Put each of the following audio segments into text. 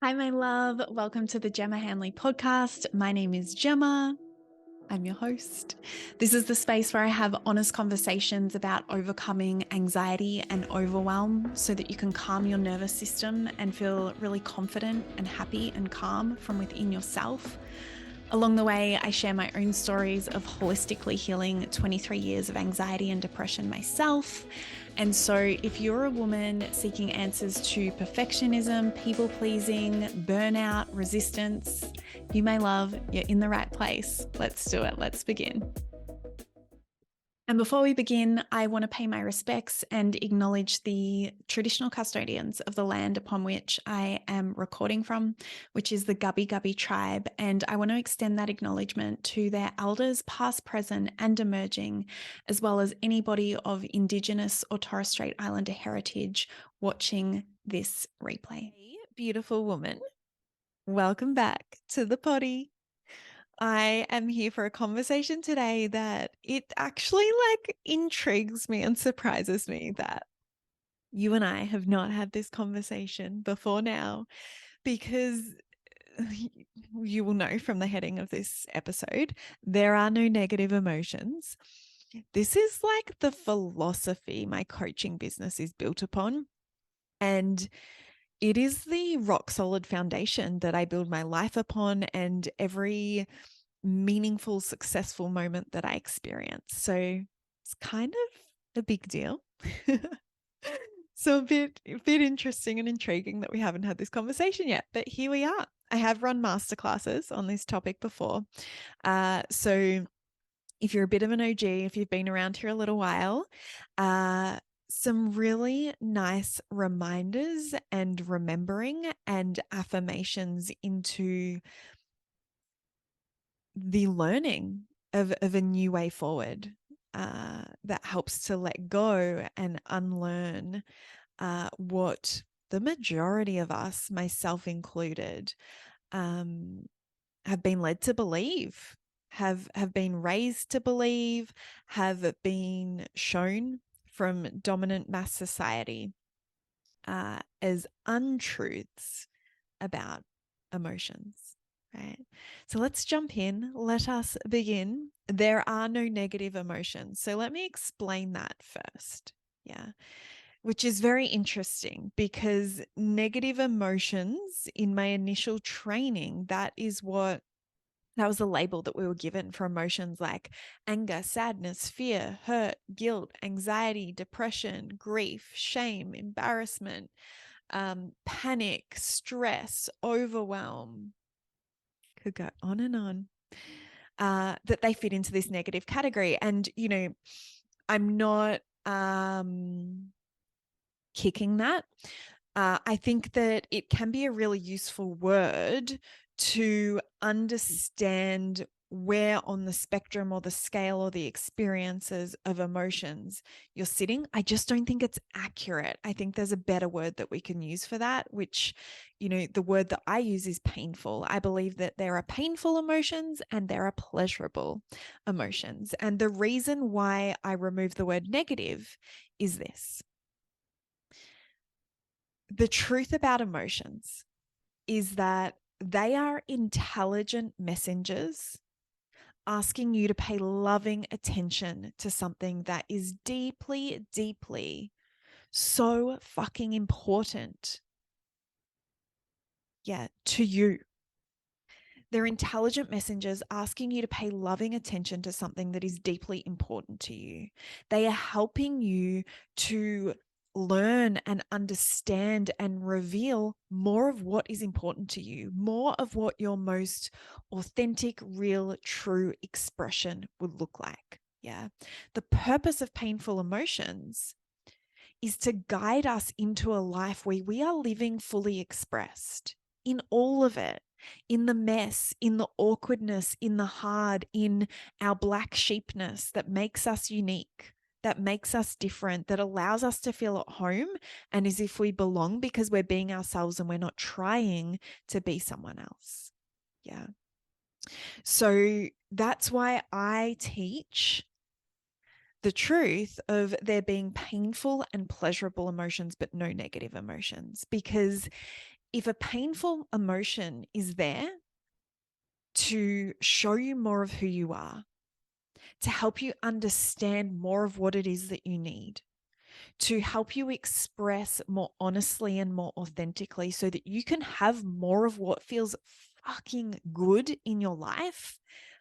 Hi, my love. Welcome to the Gemma Hanley podcast. My name is Gemma. I'm your host. This is the space where I have honest conversations about overcoming anxiety and overwhelm so that you can calm your nervous system and feel really confident and happy and calm from within yourself. Along the way, I share my own stories of holistically healing 23 years of anxiety and depression myself. And so, if you're a woman seeking answers to perfectionism, people pleasing, burnout, resistance, you may love, you're in the right place. Let's do it. Let's begin. And before we begin, I want to pay my respects and acknowledge the traditional custodians of the land upon which I am recording from, which is the Gubbi Gubbi tribe. And I want to extend that acknowledgement to their elders, past, present, and emerging, as well as anybody of Indigenous or Torres Strait Islander heritage watching this replay. Hey, beautiful woman, welcome back to the potty. I am here for a conversation today that it actually intrigues me and surprises me that you and I have not had this conversation before now, because you will know from the heading of this episode, there are no negative emotions. This is like the philosophy my coaching business is built upon. And it is the rock solid foundation that I build my life upon and every meaningful, successful moment that I experience. So it's kind of a big deal. So a bit interesting and intriguing that we haven't had this conversation yet, but here we are. I have run masterclasses on this topic before. So if you're a bit of an OG, if you've been around here a little while, some really nice reminders and remembering and affirmations into the learning of a new way forward that helps to let go and unlearn what the majority of us, myself included, have been led to believe, have been raised to believe, have been shown from dominant mass society as untruths about emotions. Right. So let's jump in. Let us begin. There are no negative emotions. So let me explain that first. Yeah. Which is very interesting because negative emotions in my initial training, that was the label that we were given for emotions like anger, sadness, fear, hurt, guilt, anxiety, depression, grief, shame, embarrassment, panic, stress, overwhelm. Could go on and on. That they fit into this negative category. And, I'm not kicking that. I think that it can be a really useful word to understand where on the spectrum or the scale or the experiences of emotions you're sitting. I just don't think it's accurate. I think there's a better word that we can use for that, which, the word that I use is painful. I believe that there are painful emotions and there are pleasurable emotions. And the reason why I remove the word negative is this. The truth about emotions is that they are intelligent messengers asking you to pay loving attention to something that is deeply, deeply so fucking important. Yeah, to you. They're intelligent messengers asking you to pay loving attention to something that is deeply important to you. They are helping you to learn and understand and reveal more of what is important to you, more of what your most authentic, real, true expression would look like. Yeah. The purpose of painful emotions is to guide us into a life where we are living fully expressed in all of it, in the mess, in the awkwardness, in the hard, in our black sheepness that makes us unique, that makes us different, that allows us to feel at home and as if we belong because we're being ourselves and we're not trying to be someone else. Yeah. So that's why I teach the truth of there being painful and pleasurable emotions, but no negative emotions, because if a painful emotion is there to show you more of who you are, to help you understand more of what it is that you need, to help you express more honestly and more authentically so that you can have more of what feels fucking good in your life,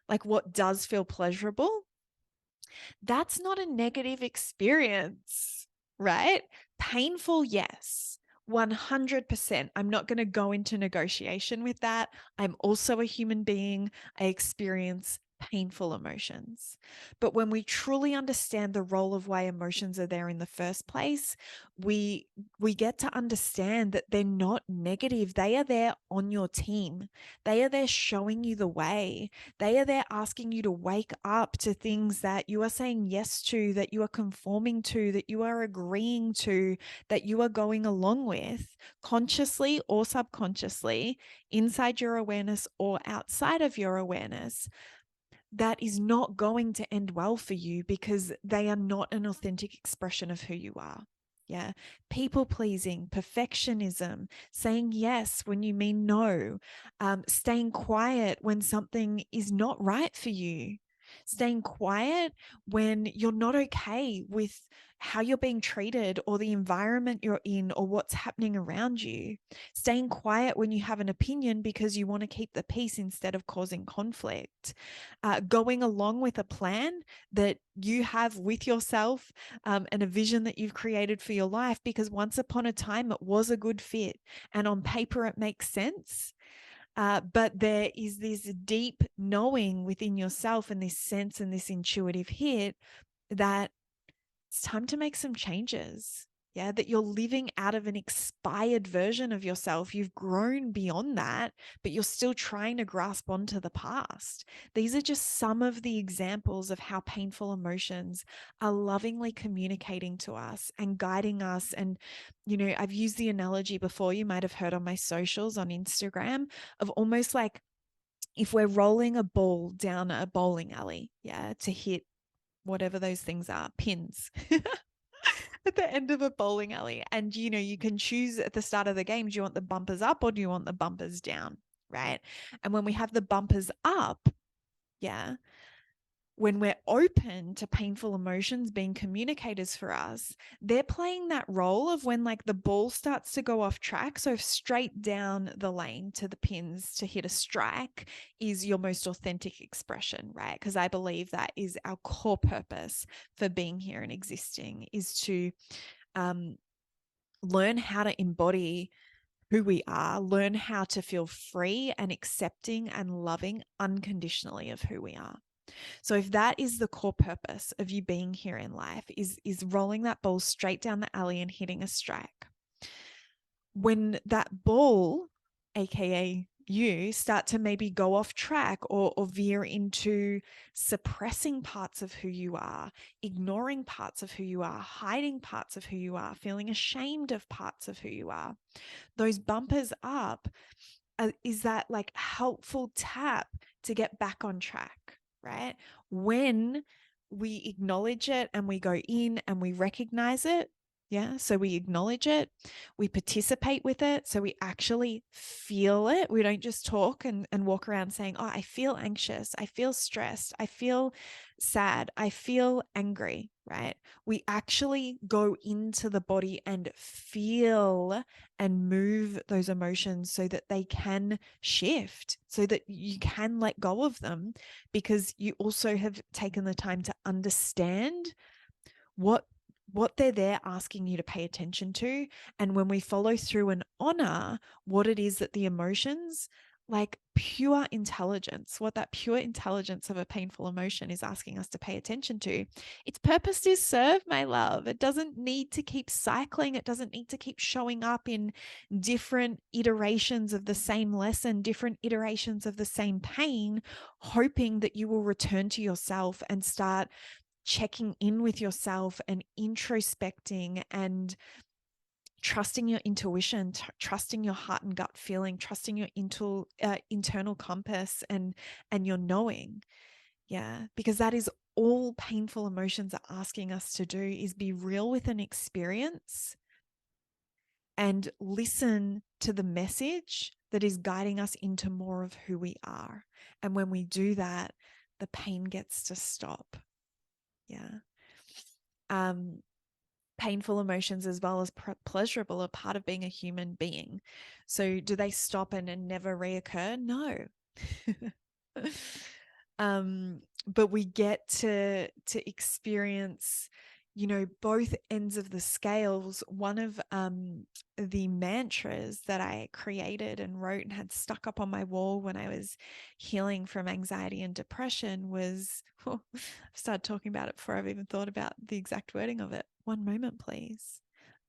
like what does feel pleasurable, that's not a negative experience, right? Painful, yes. 100%. I'm not going to go into negotiation with that. I'm also a human being. I experience painful emotions. But when we truly understand the role of why emotions are there in the first place, we get to understand that they're not negative. They are there on your team. They are there showing you the way. They are there asking you to wake up to things that you are saying yes to, that you are conforming to, that you are agreeing to, that you are going along with, consciously or subconsciously, inside your awareness or outside of your awareness. That is not going to end well for you because they are not an authentic expression of who you are. Yeah. People pleasing, perfectionism, saying yes when you mean no, staying quiet when something is not right for you, staying quiet when you're not okay with how you're being treated or the environment you're in or what's happening around you, staying quiet when you have an opinion because you want to keep the peace instead of causing conflict, going along with a plan that you have with yourself, and a vision that you've created for your life because once upon a time it was a good fit and on paper it makes sense. But there is this deep knowing within yourself and this sense and this intuitive hit that it's time to make some changes. Yeah, that you're living out of an expired version of yourself. You've grown beyond that, but you're still trying to grasp onto the past. These are just some of the examples of how painful emotions are lovingly communicating to us and guiding us. And, I've used the analogy before, you might have heard on my socials on Instagram, of almost like if we're rolling a ball down a bowling alley, yeah, to hit whatever those things are, pins. At the end of a bowling alley. And, you can choose at the start of the game, do you want the bumpers up or do you want the bumpers down? Right. And when we have the bumpers up, yeah, when we're open to painful emotions being communicators for us, they're playing that role of when like the ball starts to go off track. So straight down the lane to the pins to hit a strike is your most authentic expression, right? Because I believe that is our core purpose for being here and existing, is to learn how to embody who we are, learn how to feel free and accepting and loving unconditionally of who we are. So if that is the core purpose of you being here in life, is rolling that ball straight down the alley and hitting a strike, when that ball, aka you, start to maybe go off track or veer into suppressing parts of who you are, ignoring parts of who you are, hiding parts of who you are, feeling ashamed of parts of who you are, those bumpers up is that like helpful tap to get back on track, right? When we acknowledge it and we go in and we recognize it, yeah, so we acknowledge it, we participate with it, so we actually feel it. We don't just talk and walk around saying, oh, I feel anxious, I feel stressed, I feel sad, I feel angry, right? We actually go into the body and feel and move those emotions so that they can shift, so that you can let go of them, because you also have taken the time to understand what they're there asking you to pay attention to. And when we follow through and honor what it is that the emotions, like pure intelligence, what that pure intelligence of a painful emotion is asking us to pay attention to, its purpose is served, my love. It doesn't need to keep cycling. It doesn't need to keep showing up in different iterations of the same lesson, different iterations of the same pain, hoping that you will return to yourself and start checking in with yourself and introspecting and trusting your intuition, trusting your heart and gut feeling, trusting your internal compass and your knowing. Yeah, because that is all painful emotions are asking us to do, is be real with an experience and listen to the message that is guiding us into more of who we are. And when we do that, the pain gets to stop. Yeah. Painful emotions as well as pleasurable are part of being a human being. So do they stop and never reoccur? No. But we get to experience, both ends of the scales. One of the mantras that I created and wrote and had stuck up on my wall when I was healing from anxiety and depression was, I've started talking about it before I've even thought about the exact wording of it. One moment, please.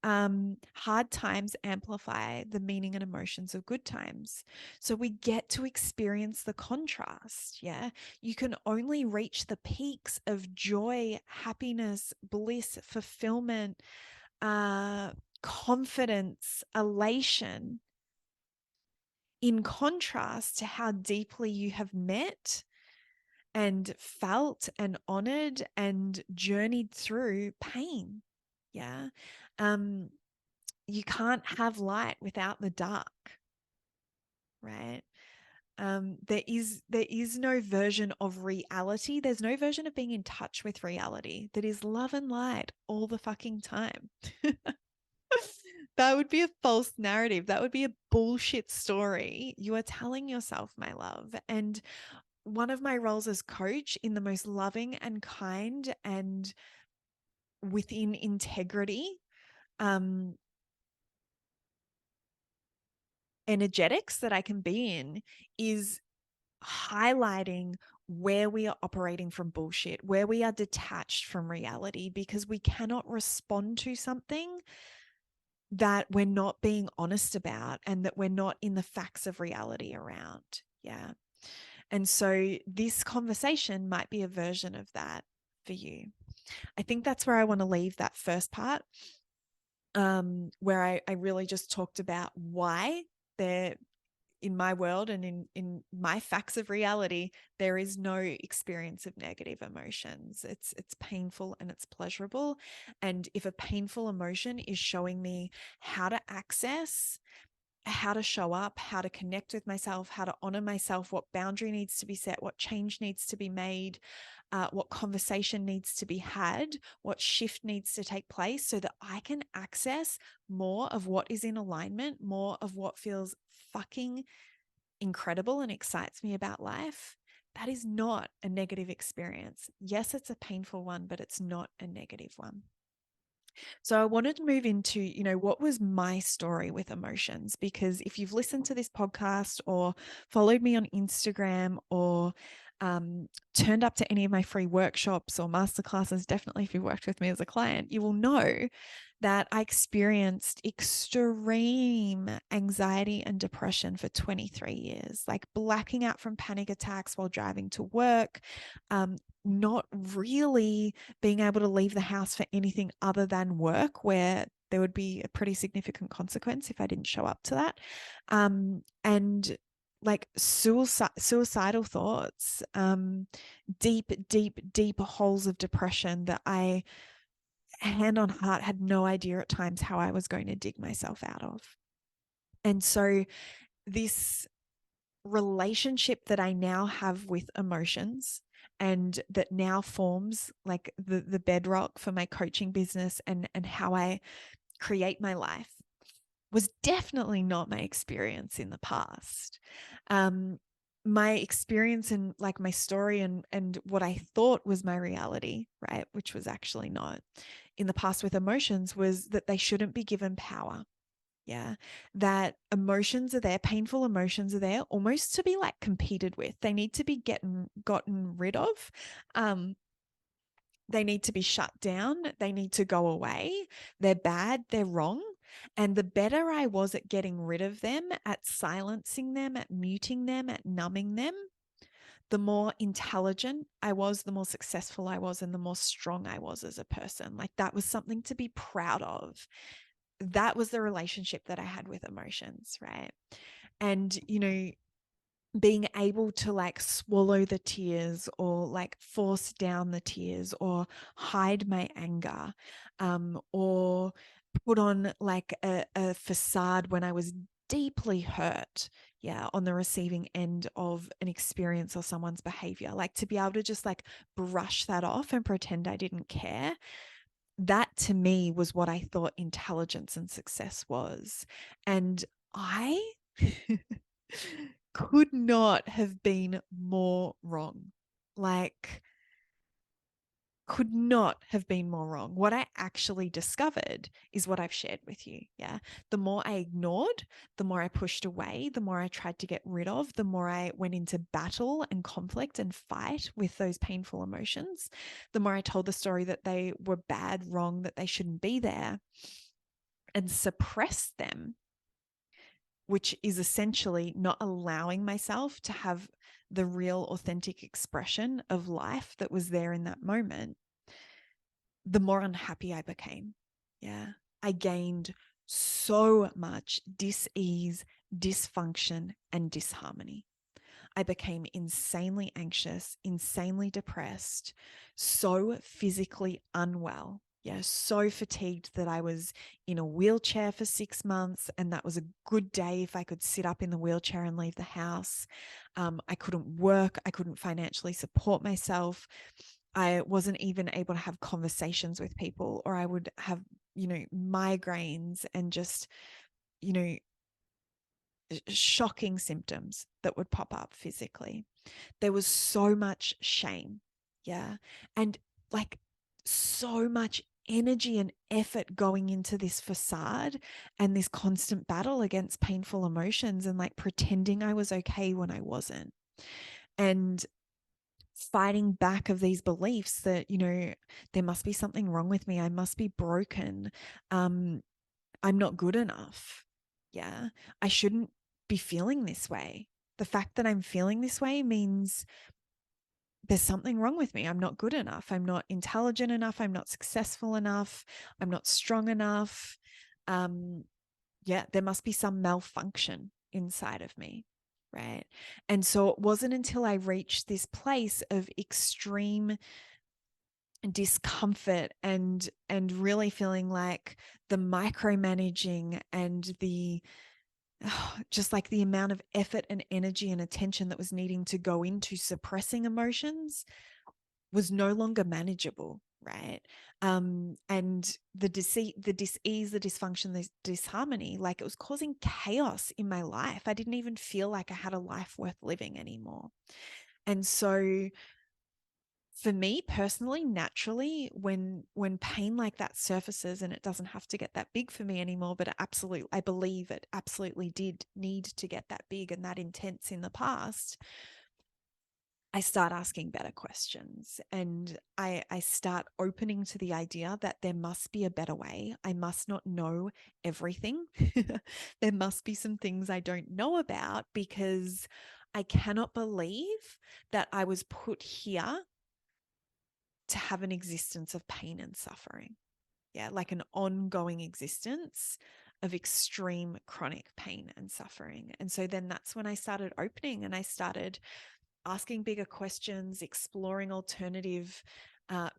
Hard times amplify the meaning and emotions of good times. So we get to experience the contrast. Yeah. You can only reach the peaks of joy, happiness, bliss, fulfillment, confidence, elation, in contrast to how deeply you have met and felt and honored and journeyed through pain. Yeah. You can't have light without the dark, right? There is no version of reality. There's no version of being in touch with reality that is love and light all the fucking time. That would be a false narrative. That would be a bullshit story you are telling yourself, my love. And one of my roles as coach, in the most loving and kind and within integrity, energetics that I can be in, is highlighting where we are operating from bullshit, where we are detached from reality, because we cannot respond to something that we're not being honest about and that we're not in the facts of reality around. Yeah. And so this conversation might be a version of that for you. I think that's where I want to leave that first part, where I really just talked about why there, in my world and in my facts of reality, there is no experience of negative emotions. It's painful and it's pleasurable. And if a painful emotion is showing me how to access, how to show up, how to connect with myself, how to honor myself, what boundary needs to be set, what change needs to be made, what conversation needs to be had, what shift needs to take place so that I can access more of what is in alignment, more of what feels fucking incredible and excites me about life, that is not a negative experience. Yes, it's a painful one, but it's not a negative one. So I wanted to move into, what was my story with emotions? Because if you've listened to this podcast or followed me on Instagram or turned up to any of my free workshops or masterclasses, definitely if you've worked with me as a client, you will know that I experienced extreme anxiety and depression for 23 years, like blacking out from panic attacks while driving to work, not really being able to leave the house for anything other than work, where there would be a pretty significant consequence if I didn't show up to that. And like suicidal thoughts, deep holes of depression that I, hand on heart, had no idea at times how I was going to dig myself out of. And so this relationship that I now have with emotions, and that now forms like the bedrock for my coaching business and how I create my life, was definitely not my experience in the past. My experience and like my story and what I thought was my reality, right, which was actually not, in the past with emotions, was that they shouldn't be given power. Yeah. That emotions are there, painful emotions are there almost to be like competed with. They need to be gotten rid of. They need to be shut down. They need to go away. They're bad. They're wrong. And the better I was at getting rid of them, at silencing them, at muting them, at numbing them, the more intelligent I was, the more successful I was, and the more strong I was as a person. Like, that was something to be proud of. That was the relationship that I had with emotions, right? And, being able to like swallow the tears or like force down the tears or hide my anger, or put on like a facade when I was deeply hurt, on the receiving end of an experience or someone's behavior. Like, to be able to just like brush that off and pretend I didn't care, that to me was what I thought intelligence and success was. And I could not have been more wrong. Like, could not have been more wrong. What I actually discovered is what I've shared with you. Yeah. The more I ignored, the more I pushed away, the more I tried to get rid of, the more I went into battle and conflict and fight with those painful emotions, the more I told the story that they were bad, wrong, that they shouldn't be there, and suppressed them, which is essentially not allowing myself to have the real authentic expression of life that was there in that moment, the more unhappy I became. Yeah. I gained so much dis-ease, dysfunction, and disharmony. I became insanely anxious, insanely depressed, so physically unwell. Yeah, so fatigued that I was in a wheelchair for 6 months, and that was a good day if I could sit up in the wheelchair and leave the house. I couldn't work. I couldn't financially support myself. I wasn't even able to have conversations with people, or I would have, migraines and just, you know, shocking symptoms that would pop up physically. There was so much shame. Yeah. And like so much energy and effort going into this facade and this constant battle against painful emotions and like pretending I was okay when I wasn't. And fighting back of these beliefs that, there must be something wrong with me. I must be broken. I'm not good enough. Yeah. I shouldn't be feeling this way. The fact that I'm feeling this way means there's something wrong with me. I'm not good enough. I'm not intelligent enough. I'm not successful enough. I'm not strong enough. There must be some malfunction inside of me. Right. And so it wasn't until I reached this place of extreme discomfort and really feeling like the micromanaging and the just like the amount of effort and energy and attention that was needing to go into suppressing emotions was no longer manageable, right? And the deceit, the dis-ease, the dysfunction, the disharmony, like it was causing chaos in my life. I didn't even feel like I had a life worth living anymore. And so for me personally, naturally, when pain like that surfaces, and it doesn't have to get that big for me anymore, but I believe it absolutely did need to get that big and that intense in the past, I start asking better questions, and I start opening to the idea that there must be a better way. I must not know everything. There must be some things I don't know about, because I cannot believe that I was put here to have an existence of pain and suffering. Yeah, like an ongoing existence of extreme chronic pain and suffering. And so then that's when I started opening, and I started asking bigger questions, exploring alternative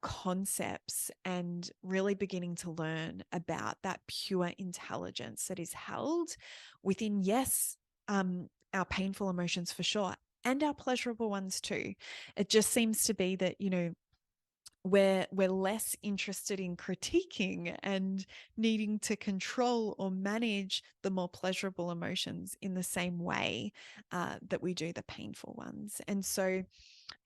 concepts, and really beginning to learn about that pure intelligence that is held within, yes, our painful emotions for sure, and our pleasurable ones too. It just seems to be that, we're less interested in critiquing and needing to control or manage the more pleasurable emotions in the same way that we do the painful ones. And so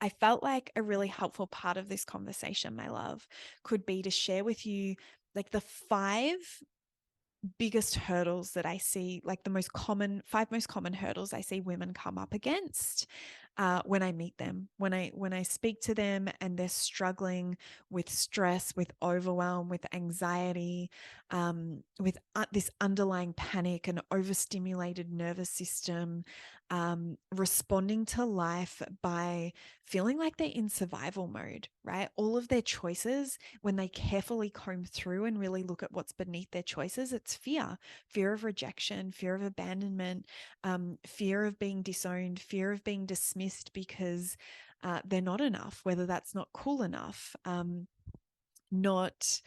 I felt like a really helpful part of this conversation, my love, could be to share with you like the 5 biggest hurdles that I see, like the 5 most common hurdles I see women come up against when I meet them, when I speak to them and they're struggling with stress, with overwhelm, with anxiety, with this underlying panic and overstimulated nervous system, responding to life by feeling like they're in survival mode, right? All of their choices, when they carefully comb through and really look at what's beneath their choices, it's fear of rejection, fear of abandonment, fear of being disowned, fear of being dismissed because they're not enough, whether that's not cool enough, not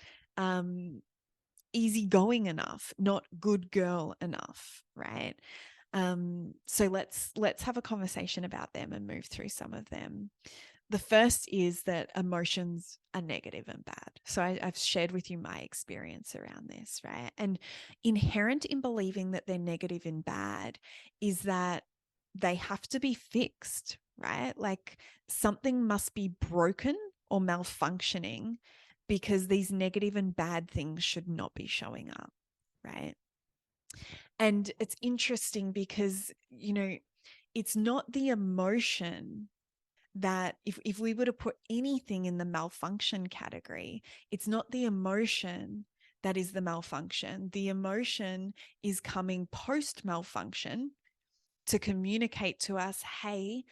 easygoing enough, not good girl enough, right? So let's have a conversation about them and move through some of them. The first is that emotions are negative and bad. So I've shared with you my experience around this, right? And inherent in believing that they're negative and bad is that they have to be fixed, right? Like something must be broken or malfunctioning because these negative and bad things should not be showing up, right? And it's interesting because, it's not the emotion that if we were to put anything in the malfunction category, it's not the emotion that is the malfunction. The emotion is coming post malfunction to communicate to us, hey,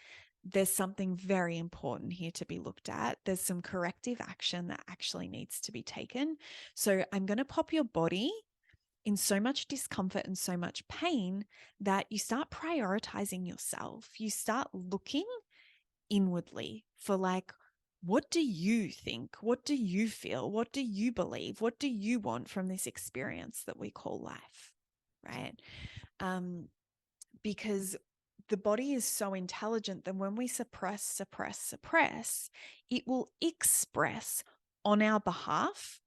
there's something very important here to be looked at. There's some corrective action that actually needs to be taken. So I'm going to pop your body in so much discomfort and so much pain that you start prioritizing yourself. You start looking inwardly for like, what do you think? What do you feel? What do you believe? What do you want from this experience that we call life? Right? Because the body is so intelligent that when we suppress, it will express on our behalf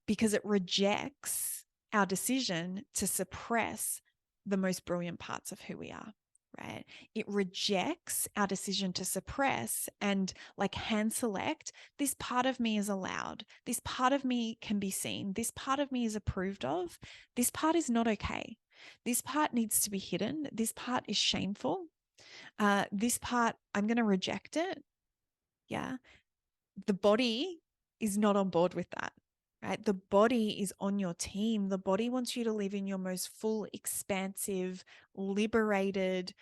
because it rejects our decision to suppress the most brilliant parts of who we are, right? It rejects our decision to suppress and like hand select, this part of me is allowed. This part of me can be seen. This part of me is approved of. This part is not okay. This part needs to be hidden. This part is shameful. This part, I'm going to reject it. Yeah. The body is not on board with that, right? The body is on your team. The body wants you to live in your most full, expansive, liberated,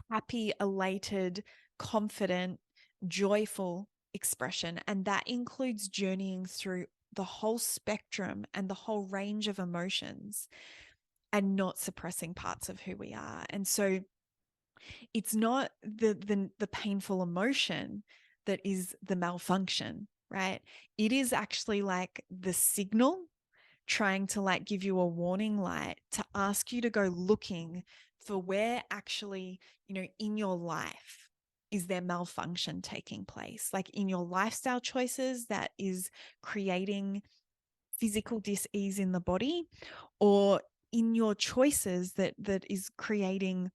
happy, elated, confident, joyful expression. And that includes journeying through the whole spectrum and the whole range of emotions and not suppressing parts of who we are. And so it's not the painful emotion that is the malfunction, right? It is actually like the signal trying to like give you a warning light to ask you to go looking for where actually, in your life is there malfunction taking place, like in your lifestyle choices that is creating physical dis-ease in the body, or in your choices that is creating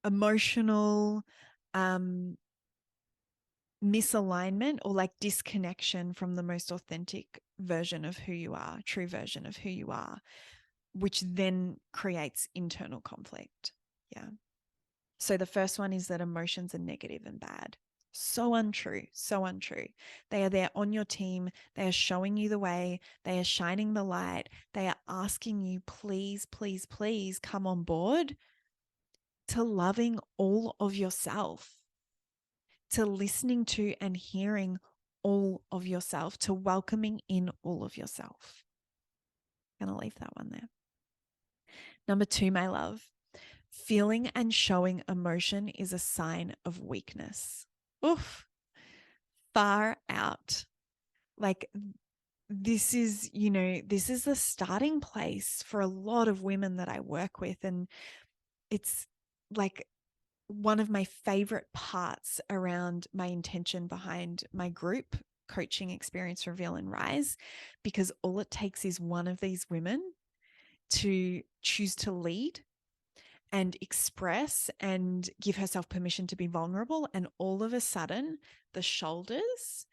emotional misalignment or like disconnection from the most authentic version of who you are, true version of who you are, which then creates internal conflict. Yeah. So the first one is that emotions are negative and bad. So untrue, so untrue. They are there on your team. They are showing you the way. They are shining the light. They are asking you, please, please, please come on board to loving all of yourself, to listening to and hearing all of yourself, to welcoming in all of yourself. I'm going to leave that one there. Number 2, my love, feeling and showing emotion is a sign of weakness. Oof, far out. Like this is the starting place for a lot of women that I work with. And it's like one of my favorite parts around my intention behind my group coaching Experience, Reveal and Rise, because all it takes is one of these women to choose to lead and express and give herself permission to be vulnerable. And all of a sudden, the shoulders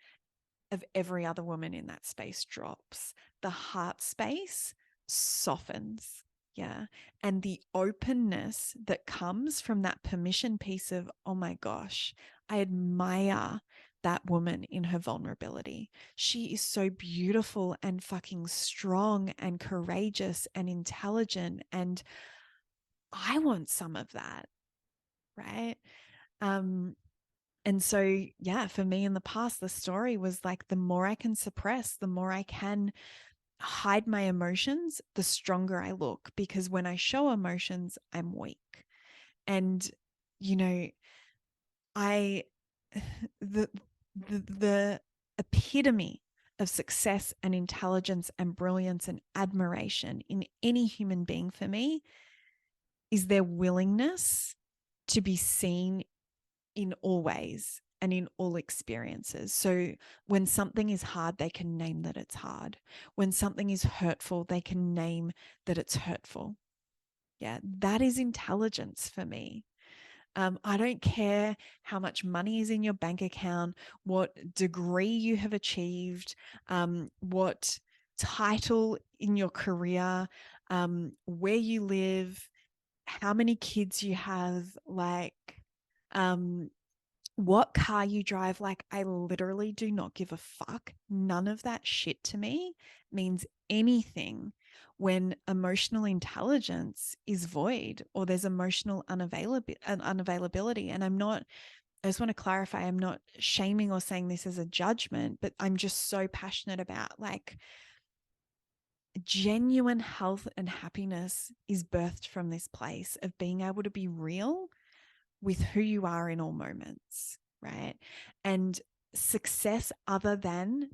of every other woman in that space drops. The heart space softens. Yeah. And the openness that comes from that permission piece of, oh my gosh, I admire that woman in her vulnerability. She is so beautiful and fucking strong and courageous and intelligent. And I want some of that. Right. And so, yeah, for me in the past, the story was like, the more I can suppress, the more I can hide my emotions, the stronger I look, because when I show emotions, I'm weak. And, I, the epitome of success and intelligence and brilliance and admiration in any human being for me is their willingness to be seen in all ways and in all experiences. So when something is hard, they can name that it's hard. When something is hurtful, they can name that it's hurtful. Yeah, that is intelligence for me. I don't care how much money is in your bank account, what degree you have achieved, what title in your career, where you live, how many kids you have, like, what car you drive. Like, I literally do not give a fuck. None of that shit to me means anything when emotional intelligence is void or there's emotional unavailability. And I just want to clarify, I'm not shaming or saying this as a judgment, but I'm just so passionate about, like, genuine health and happiness is birthed from this place of being able to be real with who you are in all moments, right? And success other than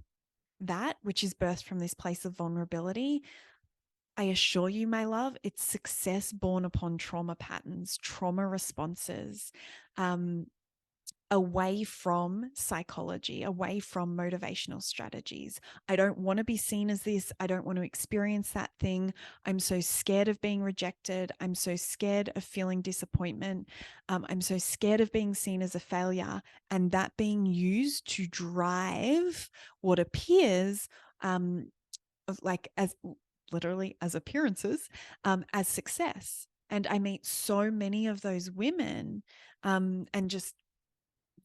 that, which is birthed from this place of vulnerability, I assure you, my love, it's success born upon trauma patterns, trauma responses, away from psychology, away from motivational strategies. I don't want to be seen as this. I don't want to experience that thing. I'm so scared of being rejected. I'm so scared of feeling disappointment. I'm so scared of being seen as a failure, and that being used to drive what appears like as literally as appearances, as success. And I meet so many of those women, and just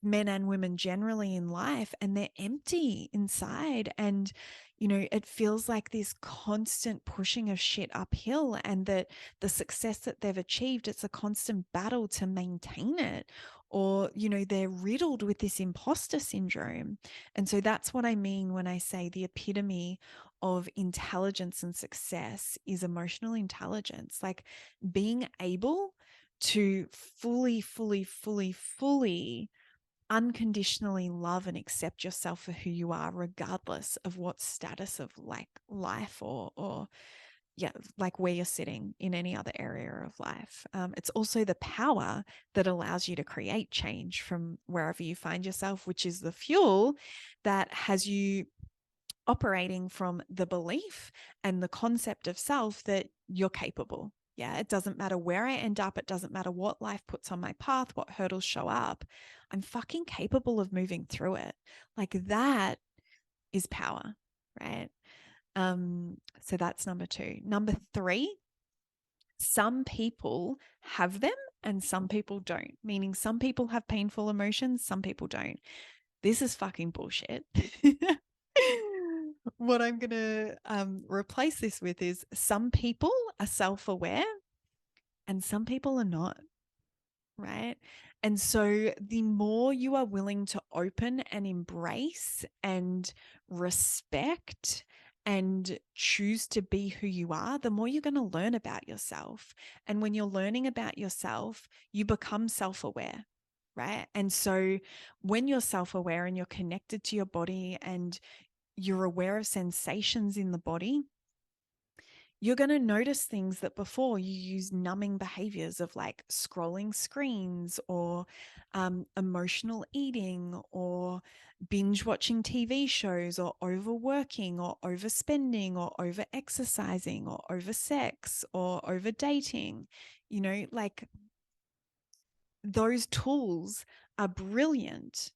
men and women generally in life, and they're empty inside. And, it feels like this constant pushing of shit uphill, and that the success that they've achieved, it's a constant battle to maintain it. Or, they're riddled with this imposter syndrome. And so that's what I mean when I say the epitome of intelligence and success is emotional intelligence, like being able to fully unconditionally love and accept yourself for who you are, regardless of what status of, like, life or yeah, like where you're sitting in any other area of life. It's also the power that allows you to create change from wherever you find yourself, which is the fuel that has you operating from the belief and the concept of self that you're capable. Yeah, it doesn't matter where I end up. It doesn't matter what life puts on my path, what hurdles show up. I'm fucking capable of moving through it. Like, that is power, right? So that's number 2. Number 3, some people have them and some people don't, meaning some people have painful emotions, some people don't. This is fucking bullshit. What I'm going to replace this with is some people are self-aware and some people are not, right? And so the more you are willing to open and embrace and respect and choose to be who you are, the more you're going to learn about yourself. And when you're learning about yourself, you become self-aware, right? And so when you're self-aware and you're connected to your body and you're aware of sensations in the body, you're going to notice things that before you use numbing behaviors of, like, scrolling screens or emotional eating or binge watching TV shows or overworking or overspending or over exercising or over sex or over dating. Like, those tools are brilliant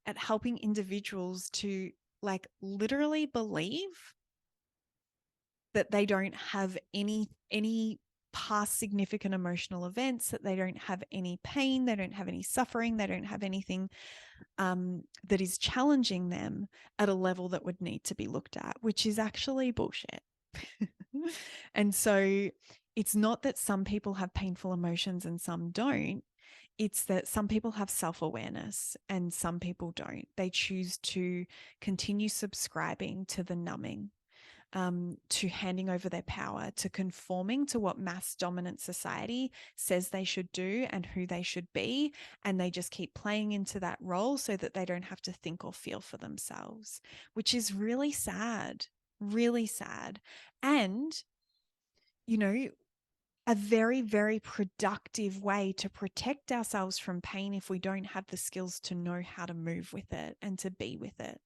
at helping individuals to, like, literally believe that they don't have any past significant emotional events, that they don't have any pain, they don't have any suffering, they don't have anything that is challenging them at a level that would need to be looked at, which is actually bullshit. And so it's not that some people have painful emotions and some don't. It's that some people have self-awareness and some people don't. They choose to continue subscribing to the numbing. to handing over their power, to conforming to what mass dominant society says they should do and who they should be. And they just keep playing into that role so that they don't have to think or feel for themselves, which is really sad, really sad. And, you know, a very, very productive way to protect ourselves from pain if we don't have the skills to know how to move with it and to be with it.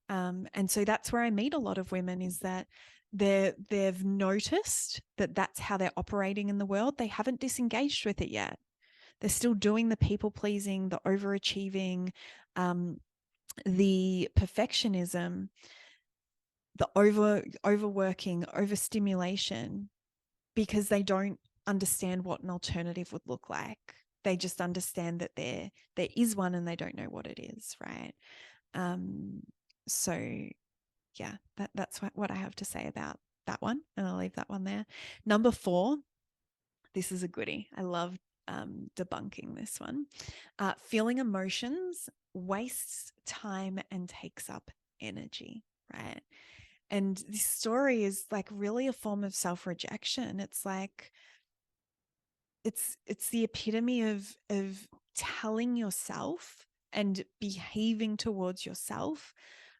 And so that's where I meet a lot of women, is that they've noticed that that's how they're operating in the world. They haven't disengaged with it yet. They're still doing the people pleasing, the overachieving, the perfectionism, the overworking, overstimulation, because they don't understand what an alternative would look like. They just understand that there is one and they don't know what it is, right? So yeah, that's what I have to say about that one, and I'll leave that one there. Number 4, this is a goodie. I love debunking this one. Feeling emotions wastes time and takes up energy, right? And this story is like really a form of self-rejection. It's like it's the epitome of telling yourself and behaving towards yourself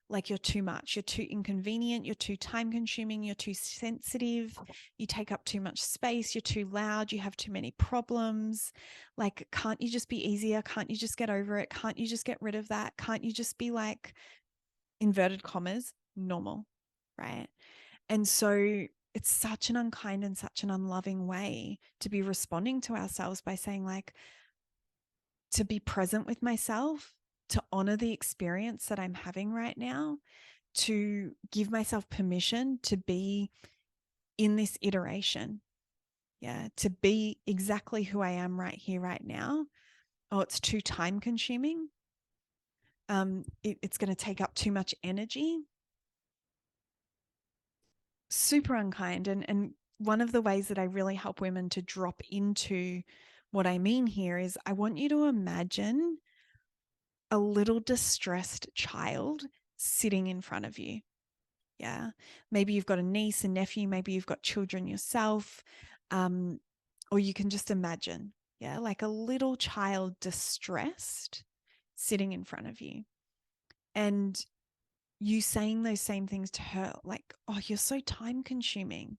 like you're too much, you're too inconvenient, you're too time consuming, you're too sensitive, you take up too much space, you're too loud, you have too many problems. Like, can't you just be easier? Can't you just get over it? Can't you just get rid of that? Can't you just be like, inverted commas, normal, right? And so it's such an unkind and such an unloving way to be responding to ourselves by saying, like, to be present with myself, to honor the experience that I'm having right now, to give myself permission to be in this iteration. Yeah, to be exactly who I am right here, right now. Oh, it's too time consuming. It's going to take up too much energy. Super unkind. And one of the ways that I really help women to drop into what I mean here is, I want you to imagine a little distressed child sitting in front of you. Yeah. Maybe you've got a niece, a nephew, maybe you've got children yourself. Or you can just imagine, yeah, like a little child distressed sitting in front of you. And you saying those same things to her, like, oh, you're so time consuming.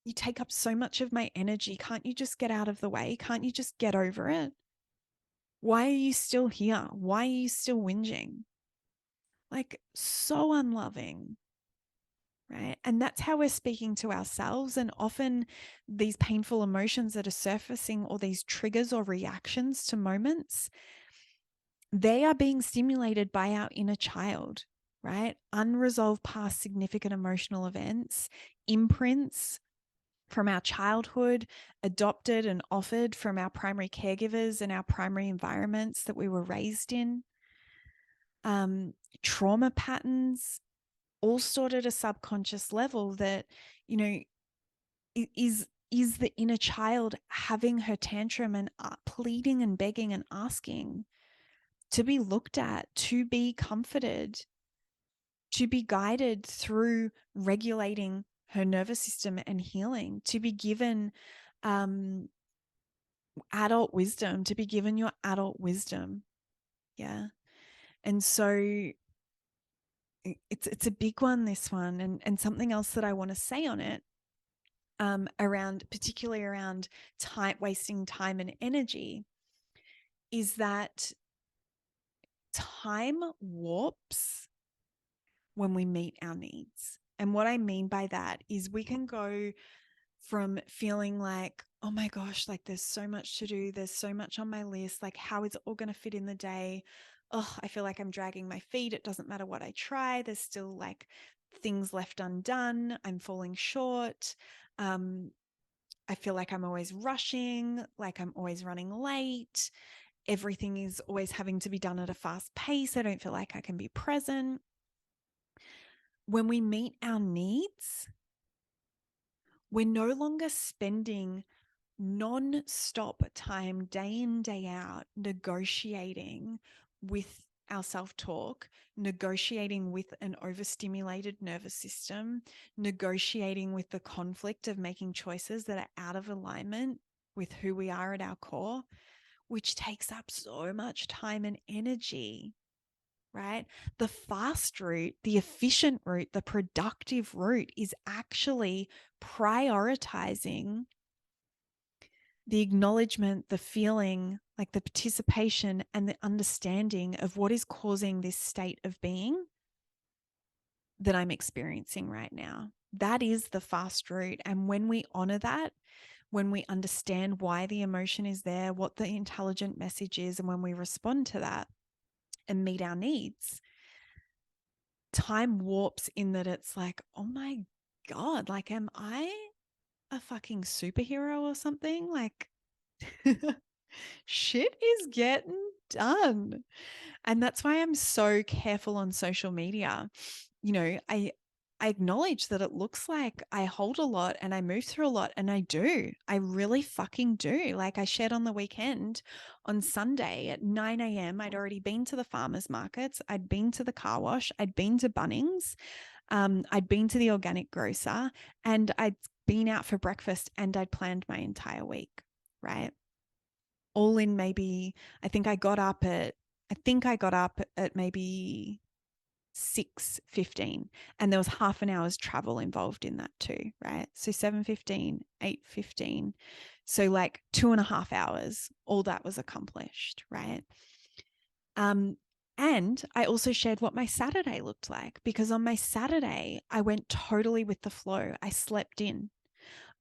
You take up so much of my energy. Can't you just get out of the way? Can't you just get over it? Why are you still here? Why are you still whinging? Like, so unloving, right? And that's how we're speaking to ourselves. And often these painful emotions that are surfacing, or these triggers or reactions to moments, they are being stimulated by our inner child, right? Unresolved past significant emotional events, imprints from our childhood, adopted and offered from our primary caregivers and our primary environments that we were raised in, trauma patterns, all stored at a subconscious level that, you know, is the inner child having her tantrum and pleading and begging and asking to be looked at, to be comforted, to be guided through regulating her nervous system and healing, to be given adult wisdom, to be given your adult wisdom. Yeah. And so it's a big one, this one. And something else that I want to say on it, around, particularly around time, wasting time and energy, is that time warps when we meet our needs. And what I mean by that is, we can go from feeling like, oh my gosh, like there's so much to do, there's so much on my list, like how is it all going to fit in the day? Oh, I feel like I'm dragging my feet. It doesn't matter what I try. There's still like things left undone. I'm falling short. I feel like I'm always rushing, like I'm always running late. Everything is always having to be done at a fast pace. I don't feel like I can be present. When we meet our needs, we're no longer spending non-stop time, day in, day out, negotiating with our self-talk, negotiating with an overstimulated nervous system, negotiating with the conflict of making choices that are out of alignment with who we are at our core, which takes up so much time and energy, right? The fast route, the efficient route, the productive route is actually prioritizing the acknowledgement, the feeling, like the participation and the understanding of what is causing this state of being that I'm experiencing right now. That is the fast route. And when we honor that, when we understand why the emotion is there, what the intelligent message is, and when we respond to that and meet our needs, time warps in that it's like, oh my God, like, am I a fucking superhero or something? Like, shit is getting done. And that's why I'm so careful on social media. You know, I acknowledge that it looks like I hold a lot and I move through a lot, and I do. I really fucking do. Like I shared on the weekend on Sunday at 9 a.m. I'd already been to the farmers markets. I'd been to the car wash. I'd been to Bunnings. I'd been to the organic grocer, and I'd been out for breakfast, and I'd planned my entire week, right? All in maybe, I think I got up at maybe 6:15, and there was half an hour's travel involved in that too, right? So 7:15, 8:15. So like 2.5 hours, all that was accomplished, right? And I also shared what my Saturday looked like, because on my Saturday, I went totally with the flow. I slept in.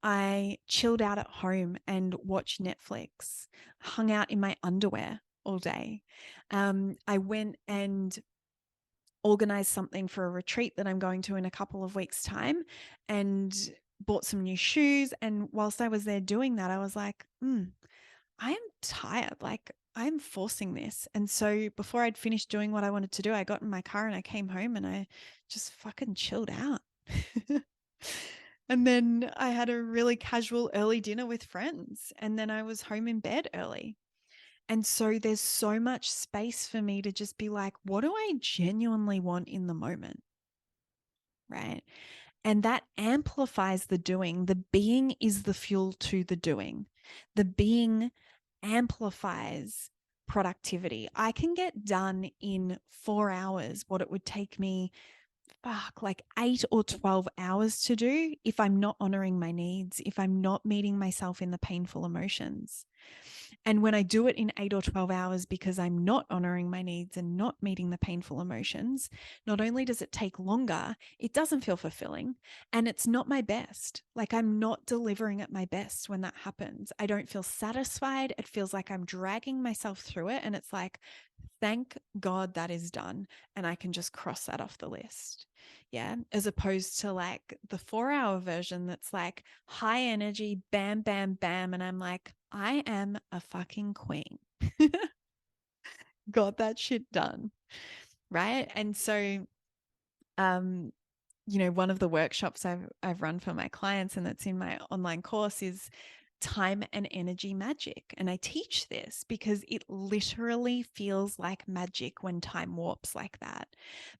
I chilled out at home and watched Netflix, hung out in my underwear all day. I went and organized something for a retreat that I'm going to in a couple of weeks' time, and bought some new shoes. And whilst I was there doing that, I was like, I am tired. Like, I'm forcing this. And so before I'd finished doing what I wanted to do, I got in my car and I came home and I just fucking chilled out. And then I had a really casual early dinner with friends. And then I was home in bed early. And so there's so much space for me to just be like, what do I genuinely want in the moment? Right. And that amplifies the doing. The being is the fuel to the doing. The being amplifies productivity. I can get done in 4 hours what it would take me like 8 or 12 hours to do if I'm not honoring my needs, if I'm not meeting myself in the painful emotions. And when I do it in 8 or 12 hours because I'm not honoring my needs and not meeting the painful emotions, not only does it take longer, it doesn't feel fulfilling, and it's not my best. Like, I'm not delivering at my best when that happens. I don't feel satisfied. It feels like I'm dragging myself through it. And it's like, thank God that is done, and I can just cross that off the list. Yeah. As opposed to like the 4-hour version that's like high energy, bam, bam, bam. And I'm like, I am a fucking queen. Got that shit done. Right. And so, one of the workshops I've run for my clients, and that's in my online course, is time and energy magic. And I teach this because it literally feels like magic when time warps like that.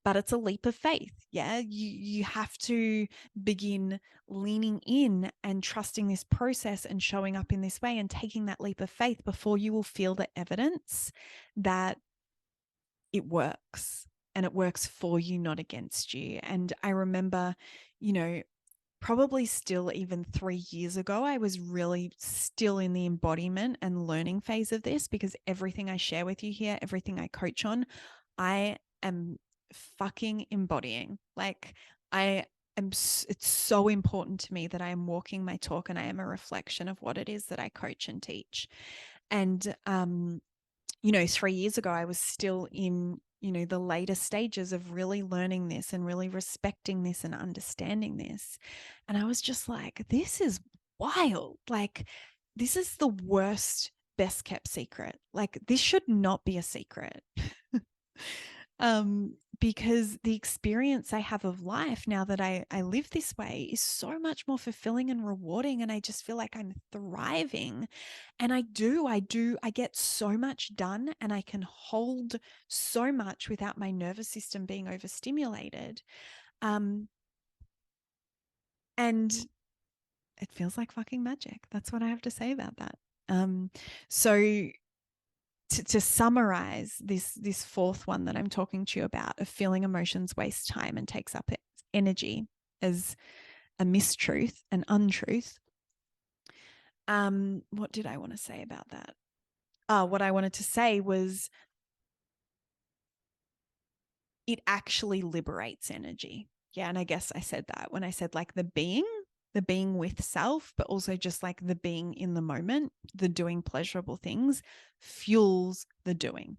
But it's a leap of faith. Yeah. You have to begin leaning in and trusting this process and showing up in this way and taking that leap of faith before you will feel the evidence that it works, and it works for you, not against you. And I remember, probably still even 3 years ago, I was really still in the embodiment and learning phase of this, because everything I share with you here, everything I coach on, I am fucking embodying. Like, it's so important to me that I am walking my talk and I am a reflection of what it is that I coach and teach. And, 3 years ago, I was still in, the later stages of really learning this and really respecting this and understanding this. And I was just like, this is wild. Like, this is the worst, best kept secret. Like, this should not be a secret. Because the experience I have of life now that I live this way is so much more fulfilling and rewarding. And I just feel like I'm thriving. And I get so much done, and I can hold so much without my nervous system being overstimulated. And it feels like fucking magic. That's what I have to say about that. So to summarize this fourth one that I'm talking to you about, of feeling emotions waste time and takes up energy as a mistruth, an untruth. What did I want to say about that? What I wanted to say was it actually liberates energy. Yeah, and I guess I said that when I said like the being with self, but also just like the being in the moment, the doing pleasurable things fuels the doing.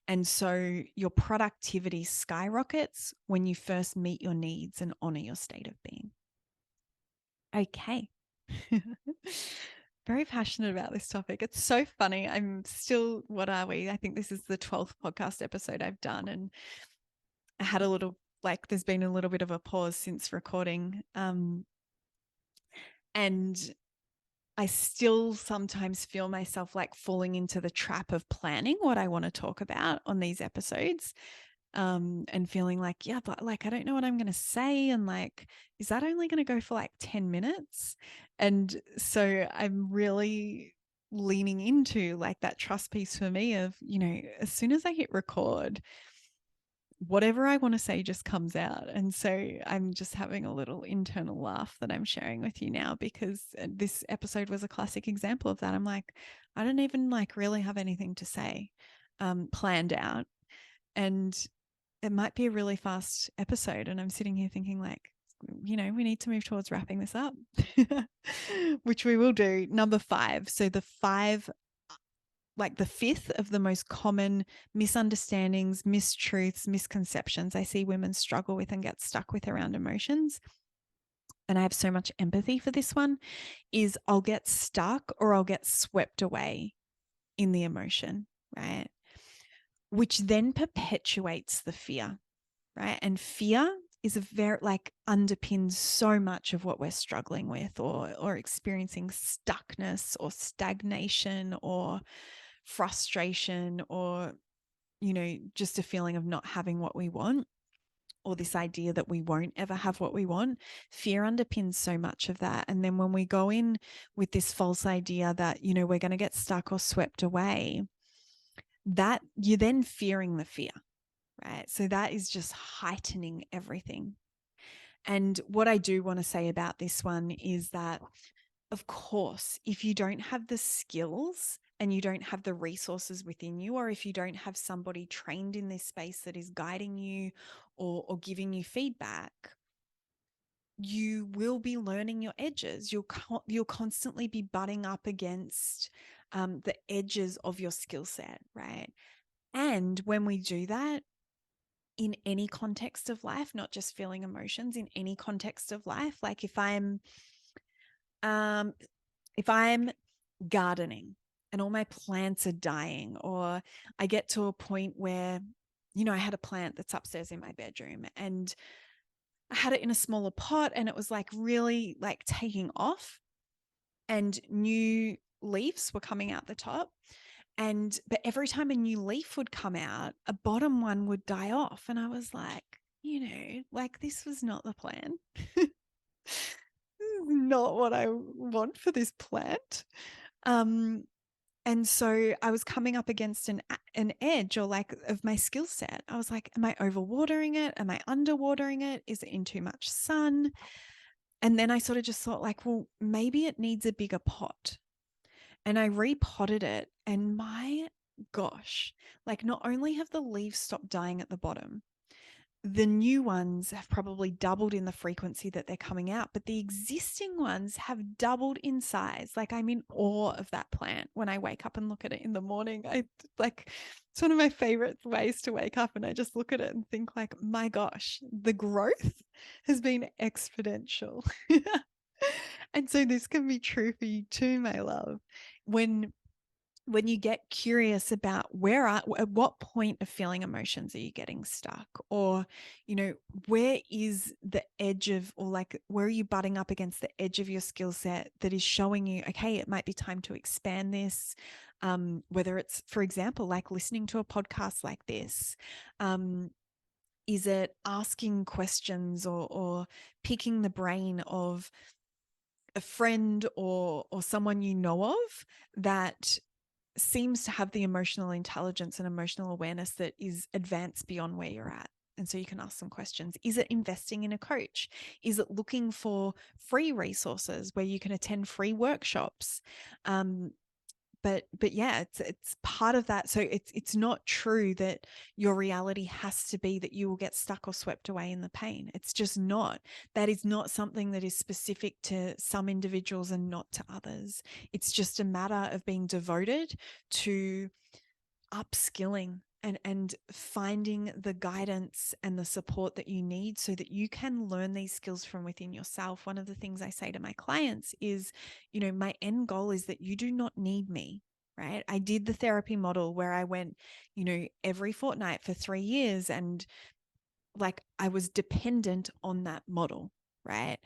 And so your productivity skyrockets when you first meet your needs and honor your state of being. Okay. Very passionate about this topic. It's so funny. I'm still, what are we? I think this is the 12th podcast episode I've done. And I had a little, like, there's been a little bit of a pause since recording. And I still sometimes feel myself like falling into the trap of planning what I want to talk about on these episodes. And feeling like, yeah, but like, I don't know what I'm going to say. And like, is that only going to go for like 10 minutes? And so I'm really leaning into like that trust piece for me of, as soon as I hit record, whatever I want to say just comes out. And so I'm just having a little internal laugh that I'm sharing with you now, because this episode was a classic example of that. I'm like, I don't even like really have anything to say planned out. And it might be a really fast episode. And I'm sitting here thinking like, we need to move towards wrapping this up, which we will do. Number 5. So the 5, like the 5th of the most common misunderstandings, mistruths, misconceptions I see women struggle with and get stuck with around emotions. And I have so much empathy for this one, is I'll get stuck or I'll get swept away in the emotion, right? Which then perpetuates the fear, right? And fear is a very like underpins so much of what we're struggling with or experiencing stuckness or stagnation or frustration or, just a feeling of not having what we want, or this idea that we won't ever have what we want. Fear underpins so much of that. And then when we go in with this false idea that, we're going to get stuck or swept away, that you're then fearing the fear, right? So that is just heightening everything. And what I do want to say about this one is that, of course, if you don't have the skills and you don't have the resources within you, or if you don't have somebody trained in this space that is guiding you or giving you feedback, you will be learning your edges. You'll constantly be butting up against the edges of your skill set, right? And when we do that, in any context of life, not just feeling emotions, in any context of life, like if I'm gardening and all my plants are dying, or I get to a point where, I had a plant that's upstairs in my bedroom and I had it in a smaller pot and it was like really like taking off and new leaves were coming out the top. But every time a new leaf would come out, a bottom one would die off. And I was like, like this was not the plan. This is not what I want for this plant. And so I was coming up against an edge or like of my skill set. I was like, am I overwatering it? Am I underwatering it? Is it in too much sun? And then I sort of just thought like, well, maybe it needs a bigger pot. And I repotted it, and my gosh, like not only have the leaves stopped dying at the bottom, the new ones have probably doubled in the frequency that they're coming out, but the existing ones have doubled in size. Like I'm in awe of that plant when I wake up and look at it in the morning. It's one of my favorite ways to wake up, and I just look at it and think like, my gosh, the growth has been exponential. And so this can be true for you too, my love. When when you get curious about at what point of feeling emotions are you getting stuck, or where is the edge of, or like where are you butting up against the edge of your skill set that is showing you, okay, it might be time to expand this. Whether it's, for example, like listening to a podcast like this, is it asking questions, or picking the brain of a friend or someone you know of that seems to have the emotional intelligence and emotional awareness that is advanced beyond where you're at. And so you can ask some questions. Is it investing in a coach? Is it looking for free resources where you can attend free workshops? But yeah, it's part of that. So it's not true that your reality has to be that you will get stuck or swept away in the pain. It's just not. That is not something that is specific to some individuals and not to others. It's just a matter of being devoted to upskilling and finding the guidance and the support that you need so that you can learn these skills from within yourself. One of the things I say to my clients is, my end goal is that you do not need me, right? I did the therapy model where I went, every fortnight for 3 years, and like I was dependent on that model, right?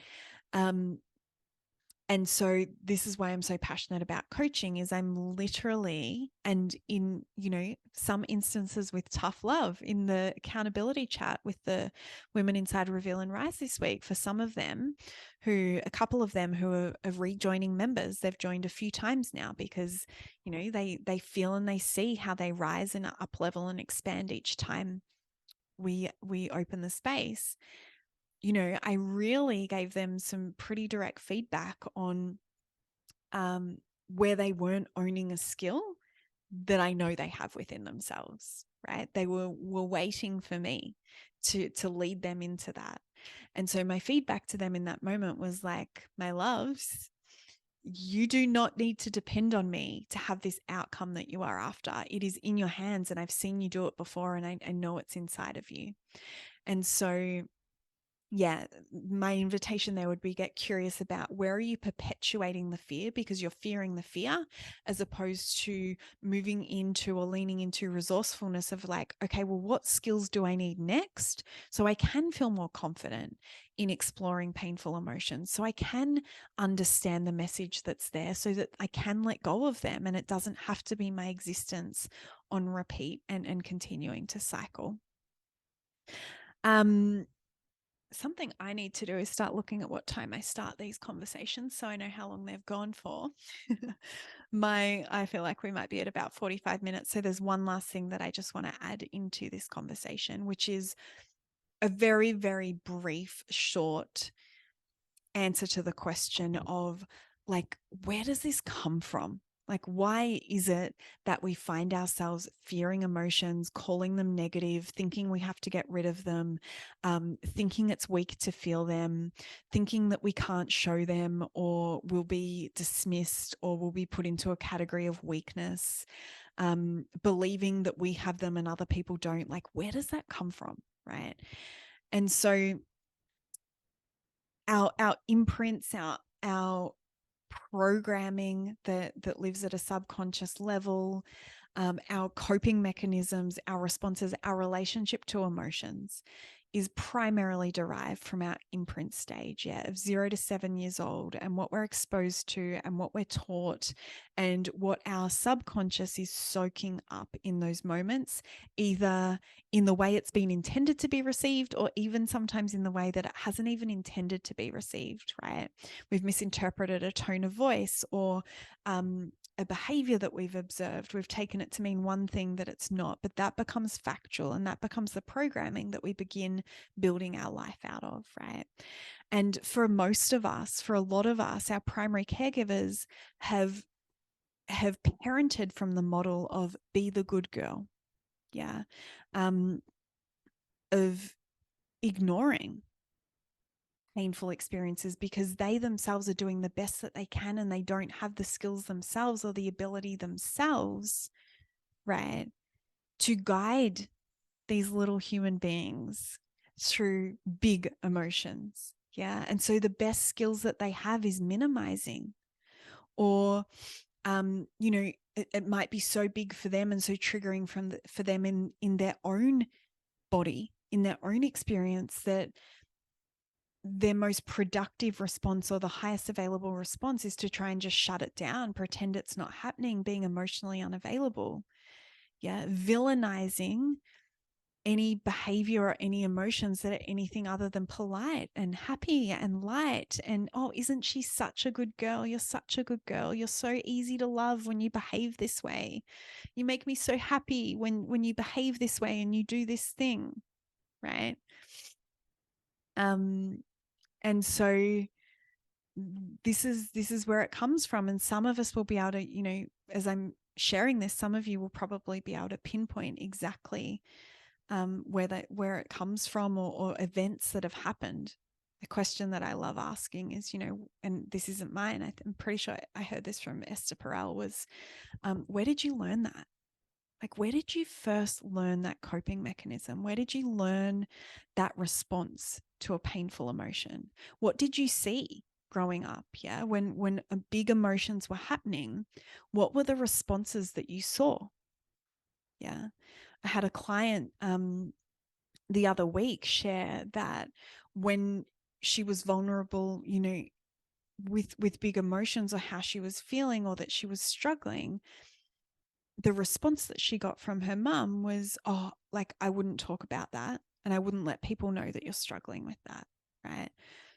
And so this is why I'm so passionate about coaching, is I'm literally, and in, some instances with tough love, in the accountability chat with the women inside Reveal and Rise this week, for some of them a couple of them who are rejoining members, they've joined a few times now because, they feel and they see how they rise and up level and expand each time we open the space. I really gave them some pretty direct feedback on where they weren't owning a skill that I know they have within themselves, right? They were waiting for me to lead them into that. And so my feedback to them in that moment was like, my loves, you do not need to depend on me to have this outcome that you are after. It is in your hands, and I've seen you do it before, and I know it's inside of you. And so yeah, my invitation there would be, get curious about where are you perpetuating the fear because you're fearing the fear, as opposed to moving into or leaning into resourcefulness of like, okay, well, what skills do I need next so I can feel more confident in exploring painful emotions, so I can understand the message that's there, so that I can let go of them and it doesn't have to be my existence on repeat and continuing to cycle. Something I need to do is start looking at what time I start these conversations so I know how long they've gone for. I feel like we might be at about 45 minutes. So there's one last thing that I just want to add into this conversation, which is a very, very brief, short answer to the question of like, where does this come from? Like, why is it that we find ourselves fearing emotions, calling them negative, thinking we have to get rid of them, thinking it's weak to feel them, thinking that we can't show them or will be dismissed or will be put into a category of weakness, believing that we have them and other people don't? Like, where does that come from, right? And so our imprints, our programming that lives at a subconscious level, our coping mechanisms, our responses, our relationship to emotions is primarily derived from our imprint stage, of 0 to 7 years old, and what we're exposed to and what we're taught and what our subconscious is soaking up in those moments, either in the way it's been intended to be received or even sometimes in the way that it hasn't even intended to be received, right? We've misinterpreted a tone of voice or a behavior that we've observed. We've taken it to mean one thing that it's not, but that becomes factual and that becomes the programming that we begin building our life out of, right? And for most of us, for a lot of us, our primary caregivers have parented from the model of be the good girl, of ignoring painful experiences because they themselves are doing the best that they can and they don't have the skills themselves or the ability themselves, right, to guide these little human beings through big emotions. And so the best skills that they have is minimizing or You know, it might be so big for them and so triggering for them in their own body, in their own experience, that their most productive response or the highest available response is to try and just shut it down, pretend it's not happening, being emotionally unavailable. Yeah. Villainizing any behavior or any emotions that are anything other than polite and happy and light. And, oh, isn't she such a good girl? You're such a good girl. You're so easy to love when you behave this way. You make me so happy when you behave this way and you do this thing, right? And so this is where it comes from. And some of us will be able to, you know, as I'm sharing this, some of you will probably be able to pinpoint exactly where it comes from, or events that have happened. The question that I love asking is, you know, and this isn't mine, I'm pretty sure I heard this from Esther Perel, was where did you learn that? Like, where did you first learn that coping mechanism? Where did you learn that response to a painful emotion? What did you see growing up? Yeah. When big emotions were happening, what were the responses that you saw? Yeah. I had a client the other week share that when she was vulnerable, you know, with big emotions, or how she was feeling, or that she was struggling, the response that she got from her mum was, oh, like, I wouldn't talk about that, and I wouldn't let people know that you're struggling with that, right?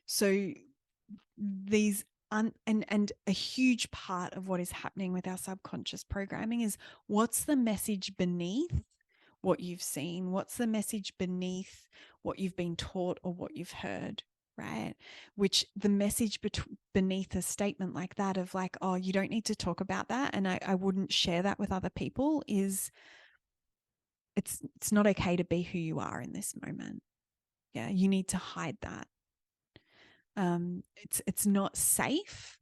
So these and a huge part of what is happening with our subconscious programming is, what's the message beneath what you've seen? What's the message beneath what you've been taught or what you've heard, right? Which the message beneath a statement like that of like, oh, you don't need to talk about that, and I wouldn't share that with other people, is it's not okay to be who you are in this moment. Yeah, you need to hide that. It's not safe.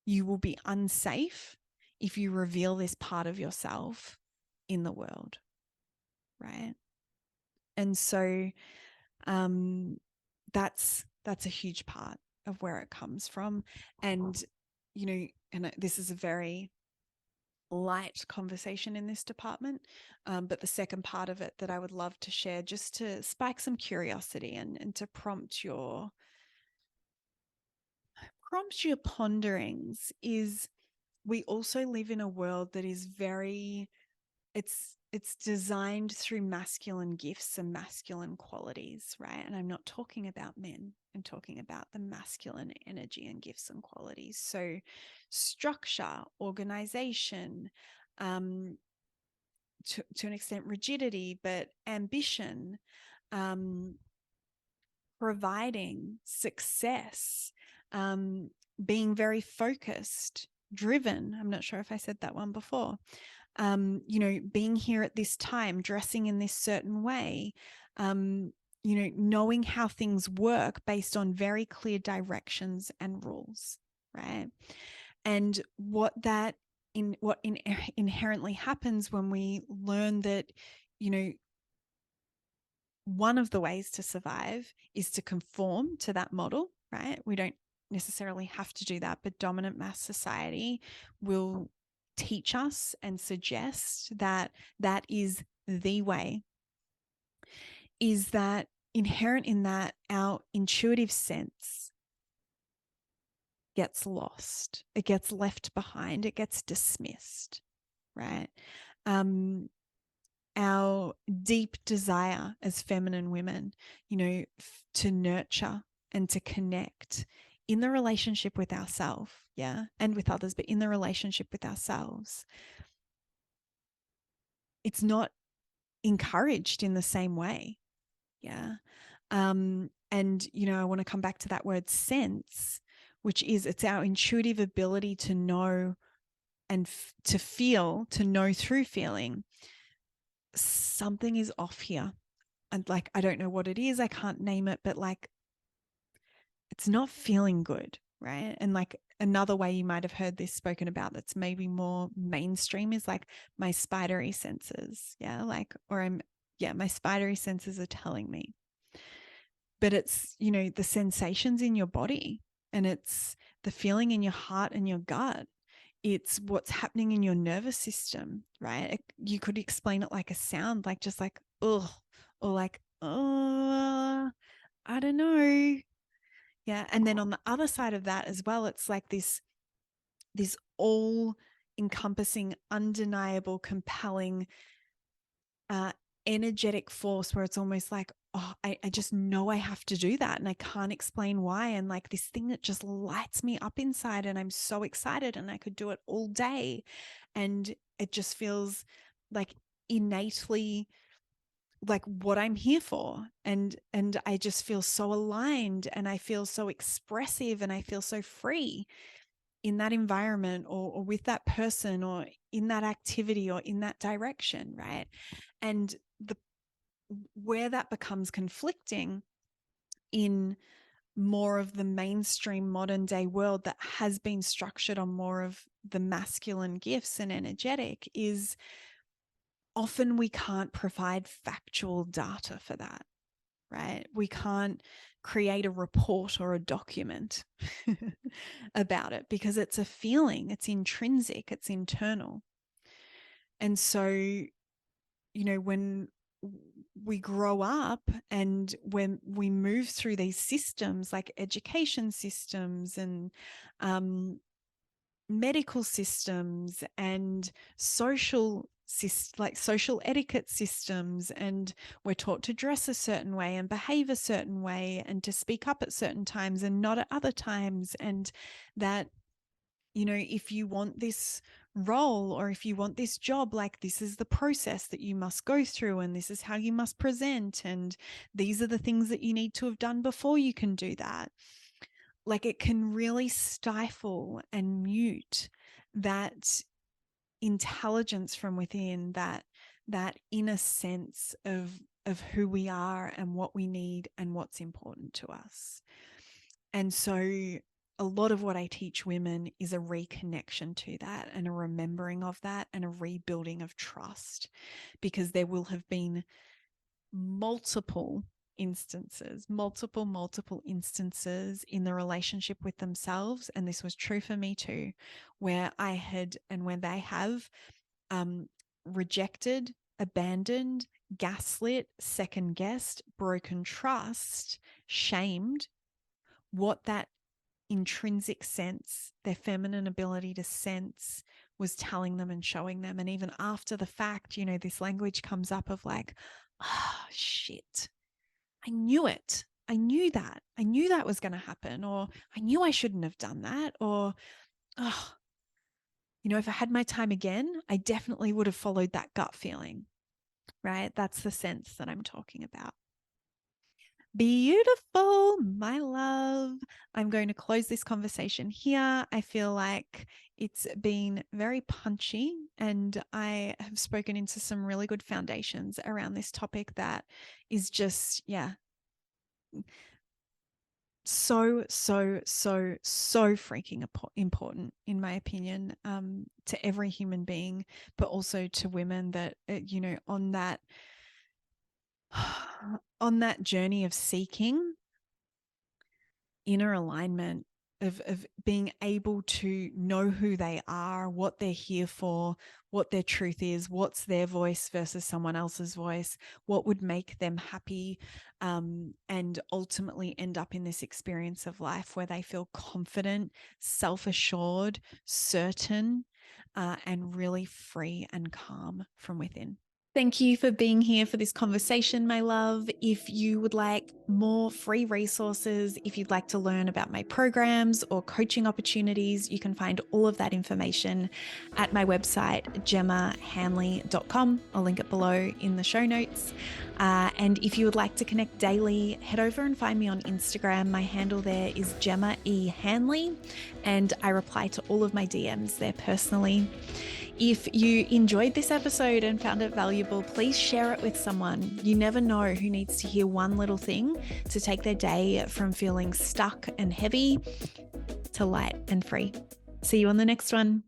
You will be unsafe if you reveal this part of yourself in the world, right? And so that's a huge part of where it comes from. And, you know, and this is a very light conversation in this department, but the second part of it that I would love to share, just to spike some curiosity and to prompt your ponderings, is we also live in a world that is very, it's designed through masculine gifts and masculine qualities, right? And I'm not talking about men. I'm talking about the masculine energy and gifts and qualities. So structure, organization, to an extent rigidity, but ambition, providing, success, being very focused, driven. I'm not sure if I said that one before. You know, being here at this time, dressing in this certain way, you know, knowing how things work based on very clear directions and rules, right? And what inherently happens when we learn that, you know, one of the ways to survive is to conform to that model, right? We don't necessarily have to do that, but dominant mass society will teach us and suggest that that is the way. Is that inherent in that our intuitive sense gets lost, it gets left behind, it gets dismissed, right? Our deep desire as feminine women, you know, to nurture and to connect in the relationship with ourselves, yeah, and with others, but in the relationship with ourselves, it's not encouraged in the same way, yeah. And, you know, I want to come back to that word sense, which is, it's our intuitive ability to know and to feel, to know through feeling something is off here. And like, I don't know what it is. I can't name it, but like, it's not feeling good, right? And like, another way you might have heard this spoken about that's maybe more mainstream is like my spidery senses. Yeah. Like, my spidery senses are telling me. But it's, you know, the sensations in your body, and it's the feeling in your heart and your gut. It's what's happening in your nervous system, right? You could explain it like a sound, like just like, ugh, or like, I don't know. Yeah. And then on the other side of that as well, it's like this all encompassing, undeniable, compelling, energetic force where it's almost like, oh, I just know I have to do that and I can't explain why. And like this thing that just lights me up inside and I'm so excited and I could do it all day. And it just feels like innately like what I'm here for. And I just feel so aligned and I feel so expressive and I feel so free in that environment or with that person or in that activity or in that direction, right? And where that becomes conflicting in more of the mainstream modern day world that has been structured on more of the masculine gifts and energetic is often we can't provide factual data for that, right? We can't create a report or a document about it because it's a feeling, it's intrinsic, it's internal. And so, when we grow up and when we move through these systems like education systems and medical systems and social etiquette systems, and we're taught to dress a certain way and behave a certain way and to speak up at certain times and not at other times, and that if you want this role or if you want this job, like this is the process that you must go through and this is how you must present and these are the things that you need to have done before you can do that. Like it can really stifle and mute that intelligence from within, that inner sense of who we are and what we need and what's important to us. And so a lot of what I teach women is a reconnection to that and a remembering of that and a rebuilding of trust, because there will have been multiple instances in the relationship with themselves, and this was true for me too, where I had and when they have rejected, abandoned, gaslit, second guessed, broken trust, shamed what that intrinsic sense, their feminine ability to sense, was telling them and showing them. And even after the fact, this language comes up of like, oh, shit, I knew it. I knew that. I knew that was going to happen, or I knew I shouldn't have done that, or, oh, if I had my time again, I definitely would have followed that gut feeling, right? That's the sense that I'm talking about. Beautiful, my love. I'm going to close this conversation here. I feel like it's been very punchy and I have spoken into some really good foundations around this topic that is just, so freaking important, in my opinion, to every human being, but also to women that, on that journey of seeking inner alignment, of being able to know who they are, what they're here for, what their truth is, what's their voice versus someone else's voice, what would make them happy, and ultimately end up in this experience of life where they feel confident, self-assured, certain, and really free and calm from within. Thank you for being here for this conversation, my love. If you would like more free resources, if you'd like to learn about my programs or coaching opportunities, you can find all of that information at my website, gemmahanley.com. I'll link it below in the show notes. And if you would like to connect daily, head over and find me on Instagram. My handle there is Gemma E. Hanley, and I reply to all of my DMs there personally. If you enjoyed this episode and found it valuable, please share it with someone. You never know who needs to hear one little thing to take their day from feeling stuck and heavy to light and free. See you on the next one.